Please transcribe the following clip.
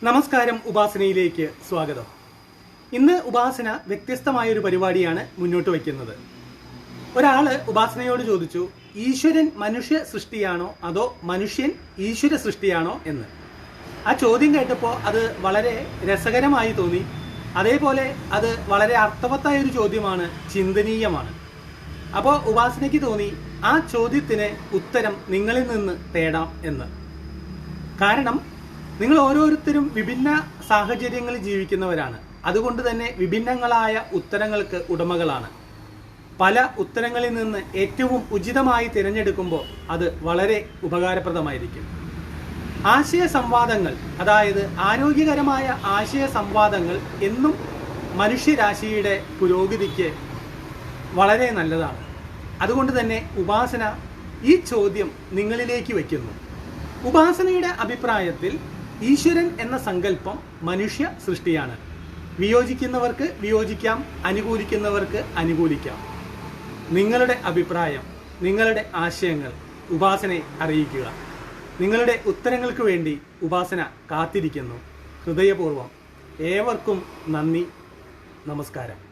നമസ്കാരം, ഉപാസനയിലേക്ക് സ്വാഗതം. ഇന്ന് ഉപാസന വ്യത്യസ്തമായൊരു പരിപാടിയാണ് മുന്നോട്ട് വയ്ക്കുന്നത്. ഒരാള് ഉപാസനയോട് ചോദിച്ചു, ഈശ്വരൻ മനുഷ്യ സൃഷ്ടിയാണോ അതോ മനുഷ്യൻ ഈശ്വര സൃഷ്ടിയാണോ എന്ന്. ആ ചോദ്യം കേട്ടപ്പോൾ അത് വളരെ രസകരമായി തോന്നി. അതേപോലെ അത് വളരെ അർത്ഥവത്തായ ഒരു ചോദ്യമാണ്, ചിന്തനീയമാണ്. അപ്പോൾ ഉപാസനയ്ക്ക് തോന്നി ആ ചോദ്യത്തിന് ഉത്തരം നിങ്ങളിൽ നിന്ന് തേടാം എന്ന്. കാരണം നിങ്ങൾ ഓരോരുത്തരും വിഭിന്ന സാഹചര്യങ്ങളിൽ ജീവിക്കുന്നവരാണ്. അതുകൊണ്ട് തന്നെ വിഭിന്നങ്ങളായ ഉത്തരങ്ങൾക്ക് ഉടമകളാണ്. പല ഉത്തരങ്ങളിൽ നിന്ന് ഏറ്റവും ഉചിതമായി തിരഞ്ഞെടുക്കുമ്പോൾ അത് വളരെ ഉപകാരപ്രദമായിരിക്കും. ആശയ സംവാദങ്ങൾ, അതായത് ആരോഗ്യകരമായ ആശയ സംവാദങ്ങൾ എന്നും മനുഷ്യരാശിയുടെ പുരോഗതിക്ക് വളരെ നല്ലതാണ്. അതുകൊണ്ട് തന്നെ ഉപാസന ഈ ചോദ്യം നിങ്ങളിലേക്ക് വയ്ക്കുന്നു. ഉപാസനയുടെ അഭിപ്രായത്തിൽ ഈശ്വരൻ എന്ന സങ്കല്പം മനുഷ്യ സൃഷ്ടിയാണ്. വിയോജിക്കുന്നവർക്ക് വിയോജിക്കാം, അനുകൂലിക്കുന്നവർക്ക് അനുകൂലിക്കാം. നിങ്ങളുടെ അഭിപ്രായം, നിങ്ങളുടെ ആശയങ്ങൾ ഉപാസനയെ അറിയിക്കുക. നിങ്ങളുടെ ഉത്തരങ്ങൾക്ക് വേണ്ടി ഉപാസന കാത്തിരിക്കുന്നു. ഹൃദയപൂർവ്വം ഏവർക്കും നന്ദി, നമസ്കാരം.